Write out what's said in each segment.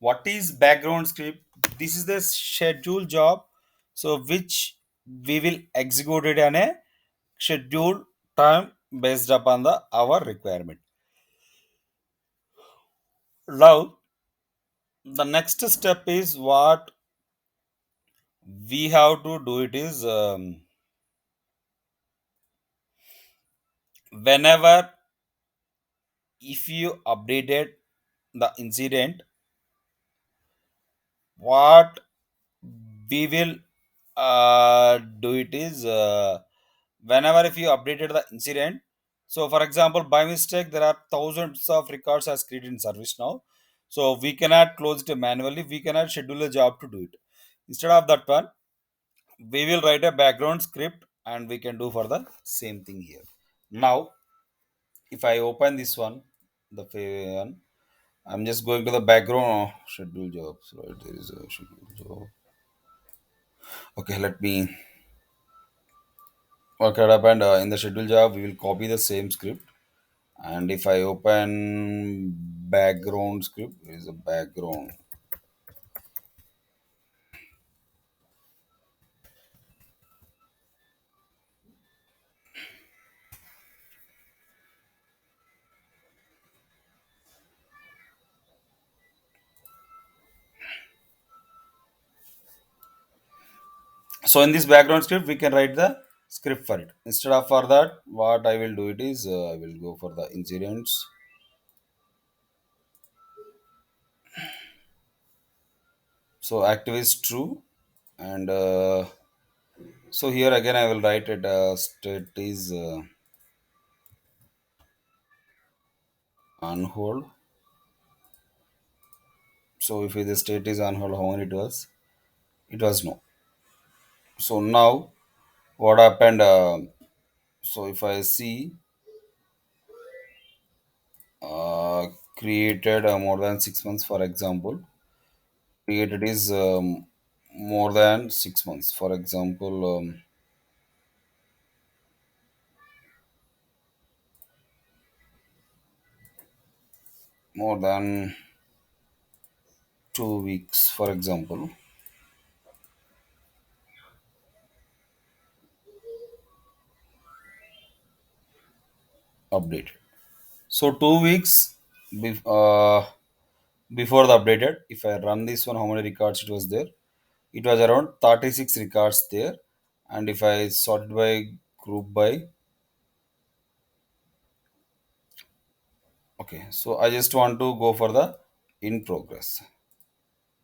What is background script? This is the schedule job, so which we will execute it in a scheduled time based upon the our requirement. Now the next step is what we have to do it is whenever if you updated the incident, what we will do it is whenever if you updated the incident. So for example, by mistake there are thousands of records as created in service now, so we cannot close it manually, we cannot schedule a job to do it. Instead of that one, we will write a background script and we can do for the same thing here. Now if I open this one, the one, I'm just going to the background. Schedule jobs, right? There is a schedule job. Okay, let me work it up, and in the schedule job we will copy the same script. And if I open background script, there is a background. So in this background script we can write the script for it. Instead of for that, what I will do it is I will go for the incidents. So active is true, and so here again I will write it state is on hold. So if the state is on hold, how many it was? It was no. So now what happened? So if I see uh, created more than 6 months, for example, created is more than 6 months, for example, more than 2 weeks, for example, updated. So 2 weeks before the updated, if I run this one, how many records it was there? It was around 36 records there. And if I sort it by group by, okay, so I just want to go for the in progress.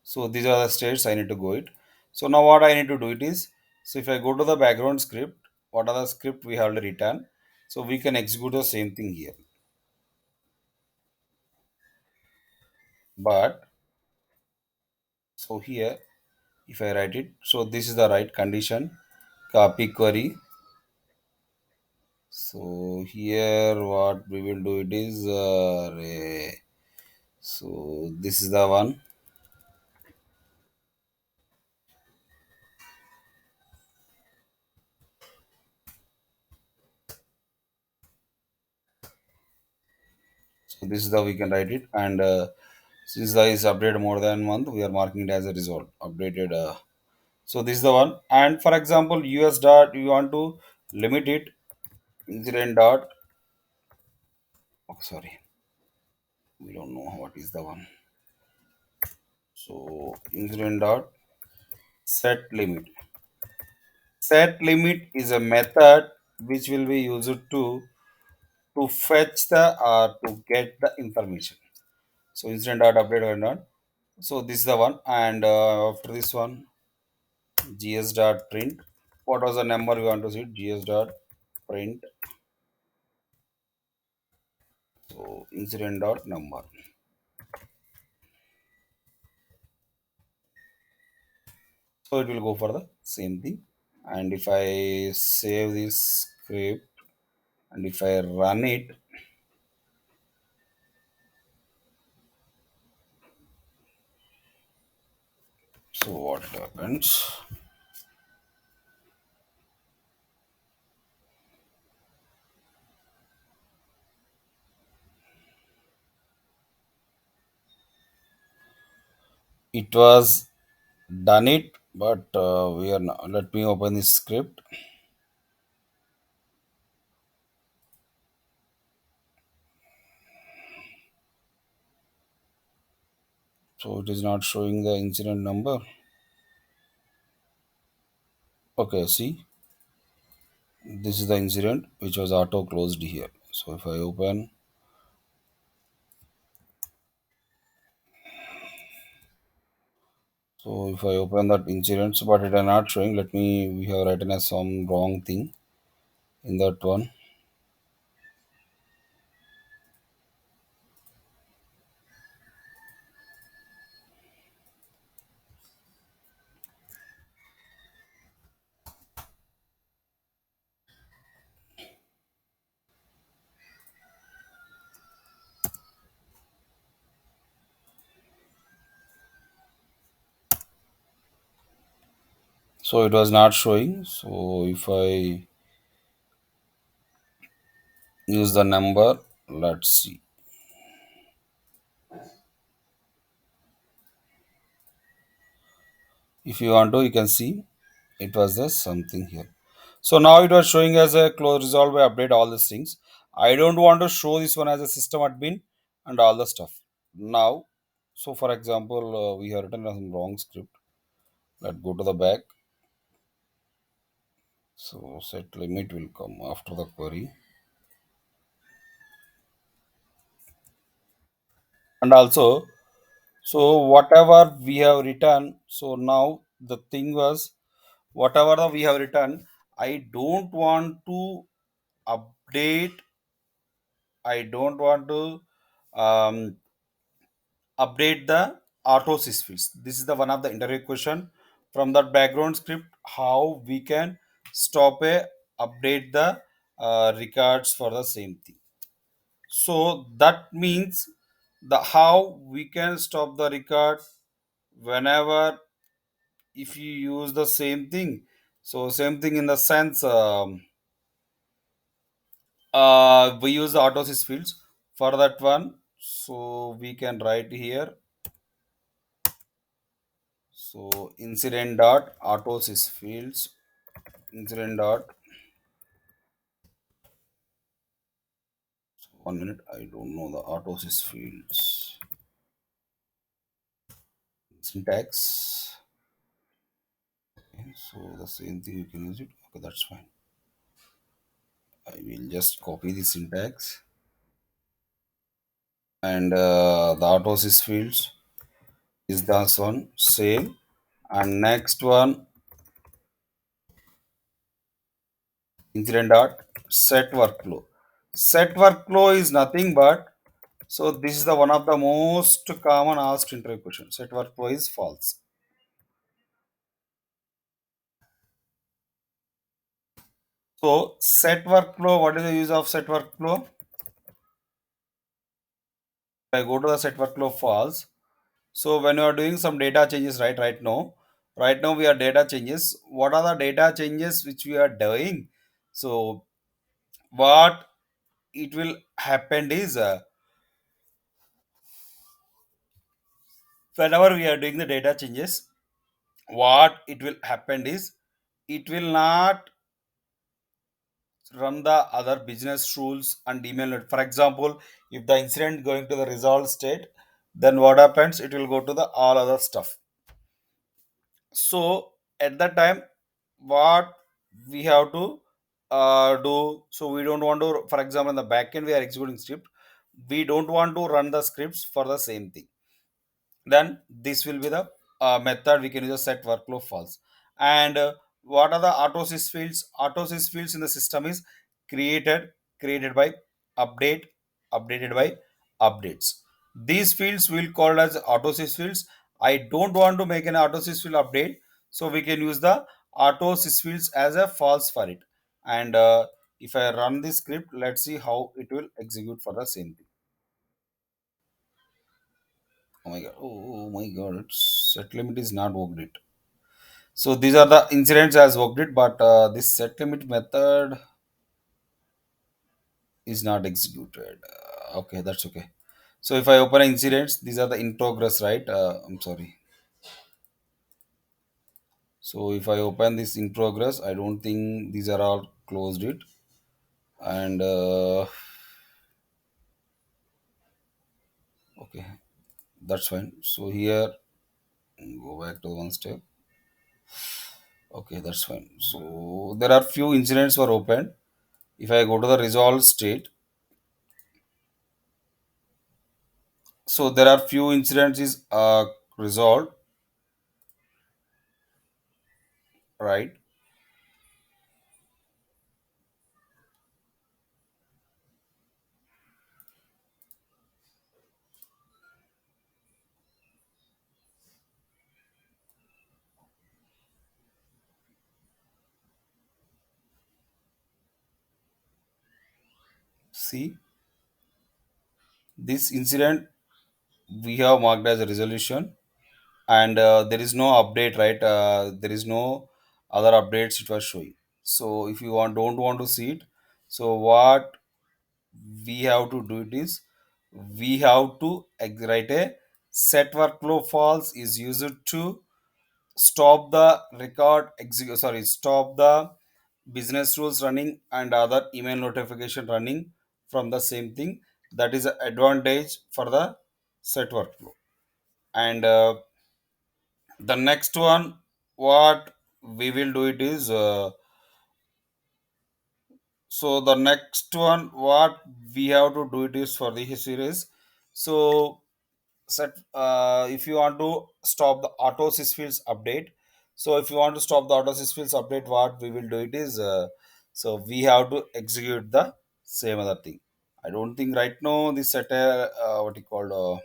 So these are the states I need to go it. So now what I need to do it is, so if I go to the background script, what are the script we have already written? So we can execute the same thing here. But so here, if I write it, so this is the right condition, copy query. So here what we will do it is, so this is the one. So this is the we can write it, and since the is updated more than month, we are marking it as a result updated. So this is the one. And for example, US dot you want to limit it, incident dot. Oh, sorry, we don't know what is the one. So incident dot set limit. Set limit is a method which will be used to fetch the to get the information. So incident dot update or not. So this is the one, and after this one, gs dot print. What was the number we want to see? Gs dot print. So incident dot number. So it will go for the same thing. And if I save this script and if I run it, so what happens? it was done it, but we are not, let me open this script. So it is not showing the incident number. Okay, see, this is the incident which was auto closed here. So if I open, so if I open that incident, so but it are not showing. Let me, we have written as some wrong thing in that one. So it was not showing. So if I use the number, let's see. If you want to, you can see it was the something here. So now it was showing as a close resolve by update all these things. I don't want to show this one as a system admin and all the stuff. Now, so for example, we have written some wrong script. Let's go to the back. So set limit will come after the query. And also, so whatever we have written, so now the thing was whatever we have written, I don't want to update. I don't want to um, update the auto fields. This is the one of the interview question from that background script. How we can stop a update the records for the same thing. So that means the how we can stop the record whenever if you use the same thing. So same thing in the sense we use the autosys fields for that one. So we can write here. So incident dot autosys fields incident dot 1 minute. I don't know the autosys fields syntax. Okay, so the same thing you can use it. Okay, that's fine. I will just copy the syntax and the autosys fields is this one same and next one incident dot set workflow. Set workflow is nothing but so this is the one of the most common asked interview question. Set workflow is false. So set workflow, what is the use of set workflow? If I go to the set workflow false. So when you are doing some data changes, right now we are data changes. What are the data changes which we are doing? So what it will happen is whenever we are doing the data changes, what it will happen is it will not run the other business rules and email it. For example, if the incident going to the resolve state, then what happens? It will go to the all other stuff. So at that time, what we have to do? So we don't want to, for example, in the backend we are executing script. We don't want to run the scripts for the same thing. Then this will be the method we can use a set workflow false. And what are the autosys fields? Autosys fields in the system is created created by update updated by updates. These fields will called as autosys fields. I don't want to make an autosys field update, so we can use the autosys fields as a false for it. And if I run this script, let's see how it will execute for the same thing. Oh my god. Oh my god. It's set limit is not worked it. So these are the incidents as worked it, but this set limit method is not executed. Okay, that's okay. So if I open incidents, these are the in progress, right? I'm sorry. So if I open this in progress, I don't think these are all closed it. And okay, that's fine. So here, go back to one step. Okay, that's fine. So there are few incidents were opened. If I go to the resolve state, so there are few incidents is resolved, right? See, this incident we have marked as a resolution, and there is no update, right? There is no other updates it was showing. So if you don't want to see it, so what we have to do it is we have to write a set workflow false is used to stop the stop the business rules running and other email notification running from the same thing. That is an advantage for the set workflow. And the next one, what we will do it is so the next one what we have to do it is for the series. So set if you want to stop the auto sysfields update, so if you want to stop the auto sysfields update, what we will do it is so we have to execute the same other thing. I don't think right now this set what you called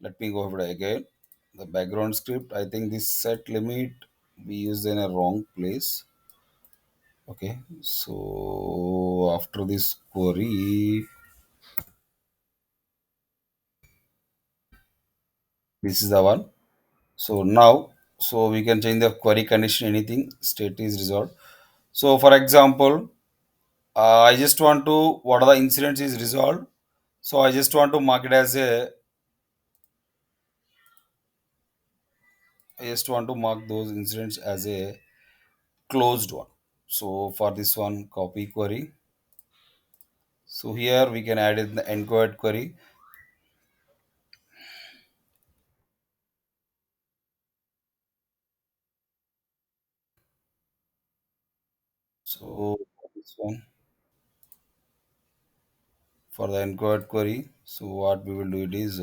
let me go over it again. The background script, I think this set limit we used in a wrong place. Okay, so after this query, this is the one. So now, so we can change the query condition, anything, state is resolved. So for example, I just want to, what are the incidents is resolved. So I just want to mark it as a, I just want to mark those incidents as a closed one. So for this one, copy query. So here we can add in the enquired query. So for this one, for the enquired query, so what we will do it is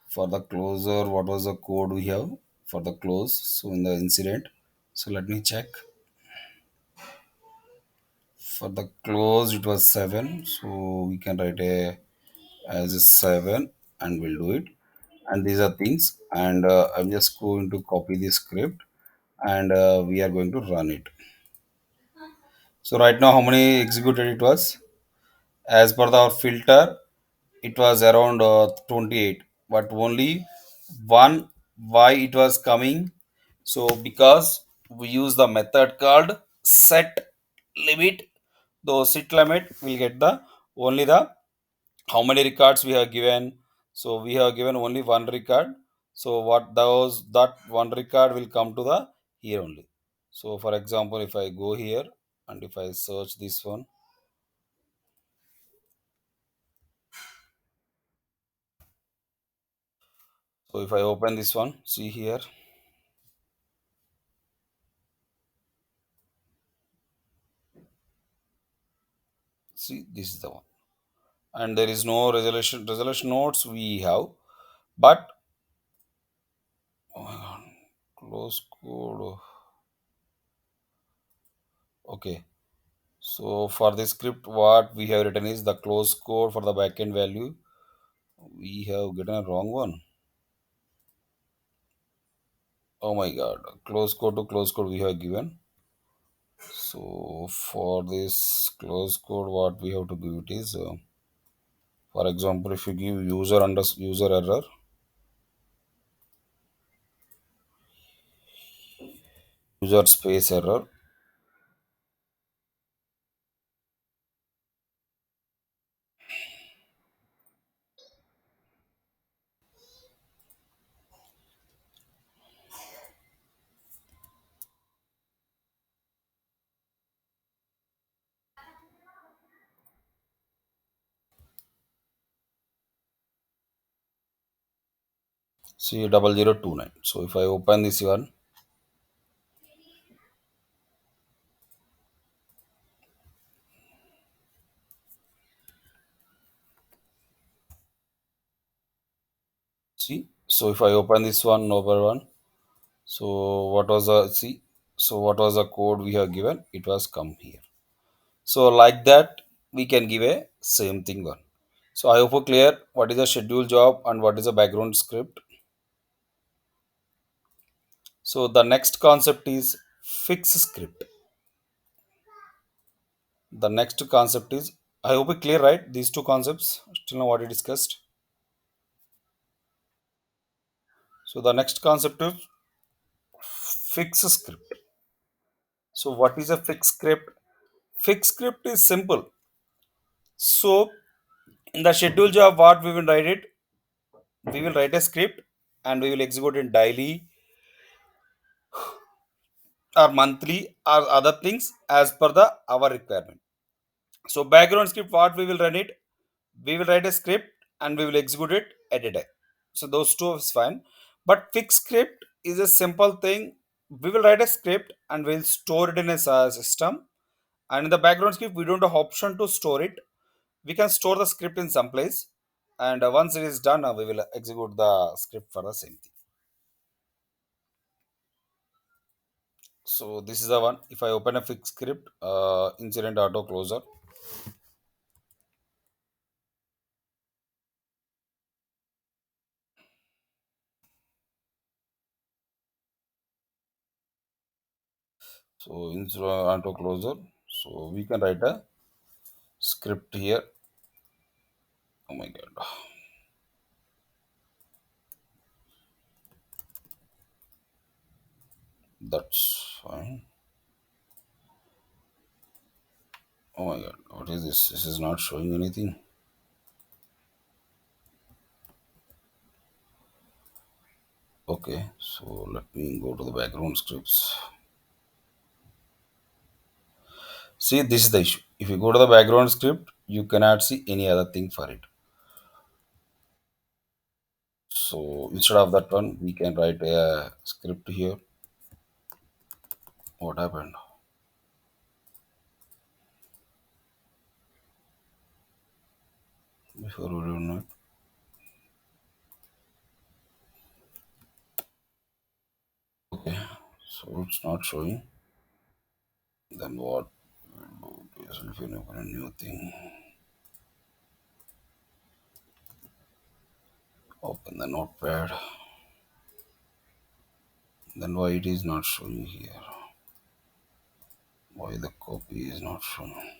for the closer, what was the code we have for the close, so in the incident, so let me check. For the close it was 7, so we can write a as a 7 and we'll do it. And these are things, and I'm just going to copy this script, and we are going to run it. So right now how many executed it was, as per the filter, it was around 28, but only one. Why it was coming? So because we use the method called set limit. Though set limit will get the only the how many records we have given. So we have given only one record. So what those that one record will come to the here only. So for example, if I go here and if I search this one, so if I open this one, see here, see this is the one, and there is no resolution notes we have. But oh my god, close code. Okay, so for this script what we have written is the close code for the backend value, we have gotten a wrong one. Oh my god, close code to close code we have given. So for this close code what we have to give it is for example, if you give user error, user space error. See 0029. So if I open this one, see. So if I open this one, number one. So what was the see? So what was the code we have given? It was come here. So like that, we can give a same thing one. So I hope you clear what is the schedule job and what is the background script. So the next concept is fix script. The next concept is, I hope you clear, right? These two concepts still know what we discussed. So the next concept is fix script. So what is a fix script? Fix script is simple. So in the schedule job, what we will write it, we will write a script and we will execute it daily or monthly or other things as per the our requirement. So background script, what we will run it, we will write a script and we will execute it at a time. So those two is fine. But fixed script is a simple thing. We will write a script and we'll store it in a system. And in the background script, we don't have option to store it. We can store the script in some place. And once it is done, we will execute the script for the same thing. So this is the one. If I open a fixed script, incident auto closer. So incident auto closer. So we can write a script here. Oh my god, that's fine. Oh my god, what is this? This is not showing anything. Okay, so let me go to the background scripts. See, this is the issue. If you go to the background script, you cannot see any other thing for it. So instead of that one, we can write a script here. What happened? Before we do not. Okay, so it's not showing. Then what? Yes, if you open a new thing, open the notepad. Then why it is not showing here? Why the copy is not showing?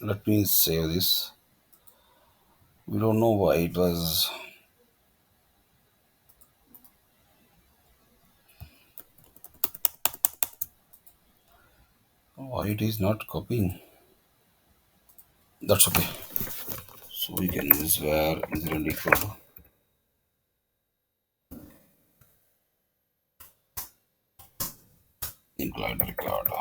Let me save this. We don't know why it was. Why it is not copying. That's okay. So we can use where incident equal to include record.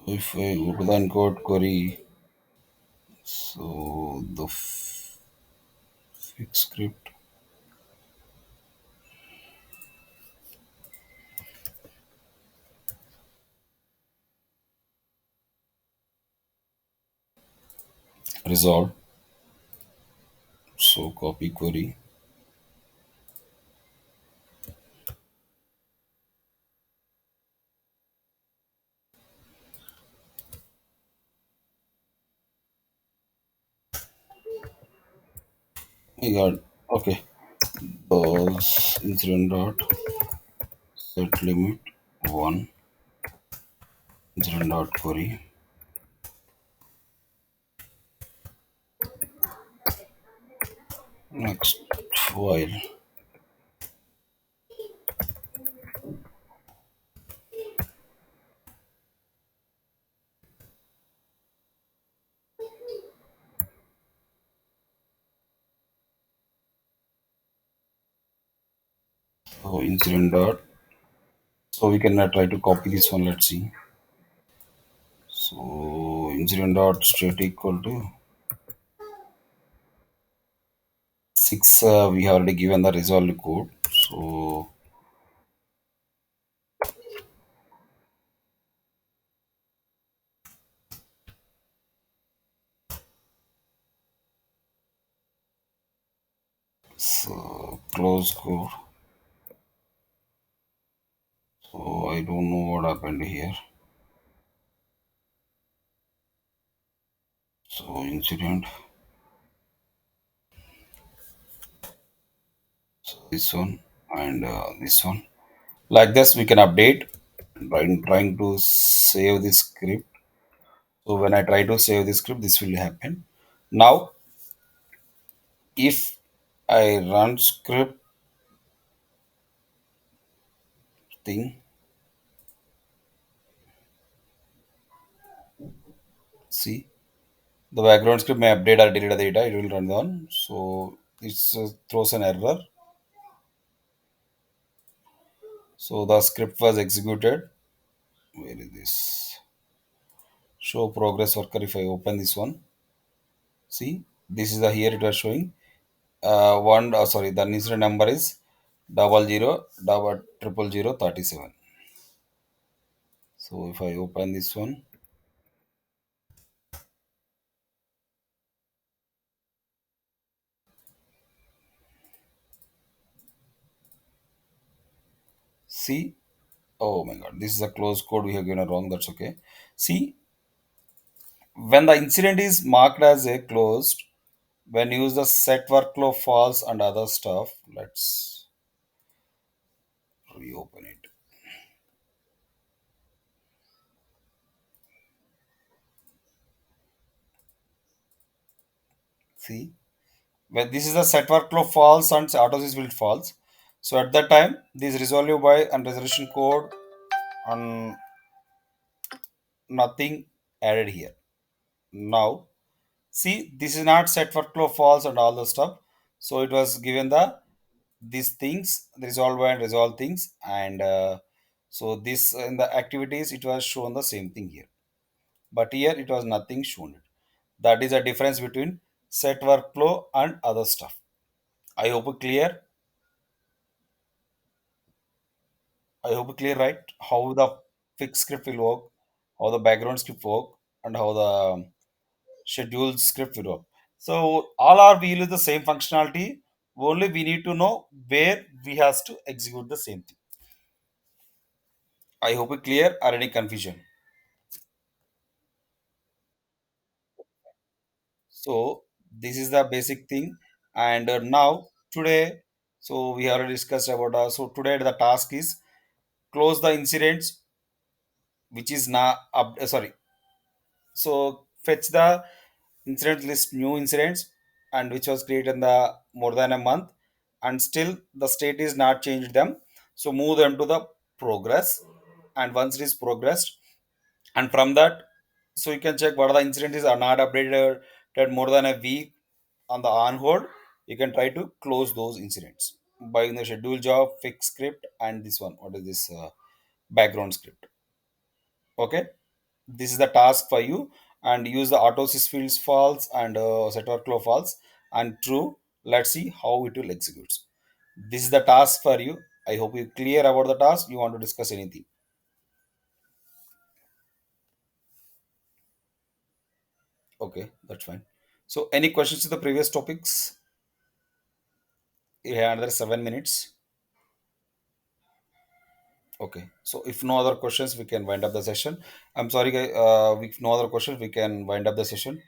If I go to the encode query, so the fix script resolve. So copy query. We got okay. Those incident dot set limit one incident dot query. Next file. So incident dot. So we can try to copy this one. Let's see. So incident dot state equal to 6. We have already given the resolved code. So close code. So I don't know what happened here. So incident. So this one and this one. Like this, we can update. I'm trying to save this script. So when I try to save this script, this will happen. Now, if I run script thing, see the background script may update or delete the data. It will run on. So it throws an error. So the script was executed. Where is this? Show progress worker. If I open this one, see this is the here it was showing. One sorry, the incident number is 000037. So if I open this one, see, oh my god, this is a close code we have given a wrong. That's okay. See, when the incident is marked as a closed, when you use the set workflow false and other stuff, let's reopen it. See, when this is the set workflow false and autosys will false. So at that time, this resolve by and resolution code and nothing added here. Now, see, this is not set workflow false and all the stuff. So it was given the these things resolve and resolve things and so this in the activities it was shown the same thing here, but here it was nothing shown. That is a difference between set workflow and other stuff. I hope it clear. I hope it clear, right? How the fixed script will work, how the background script work, and how the scheduled script will work. So all are we use the same functionality, only we need to know where we has to execute the same thing. I hope it clear or any confusion. So this is the basic thing. And now today, so we already discussed about. So today the task is close the incidents, which is now up. Sorry. So fetch the incident list, new incidents, and which was created in the more than a month, and still the state is not changed them. So move them to the progress, and once it is progressed, and from that, so you can check what are the incidents are not updated more than a week on the on hold. You can try to close those incidents by using the schedule job fix script and this one, what is this background script. Okay, this is the task for you, and use the auto sys fields false and set workflow false and true. Let's see how it will execute. This is the task for you. I hope you clear about the task. You want to discuss anything? Okay, that's fine. So any questions to the previous topics? You have another 7 minutes. Okay, so if no other questions, we can wind up the session. I'm sorry, guys. If no other questions, we can wind up the session.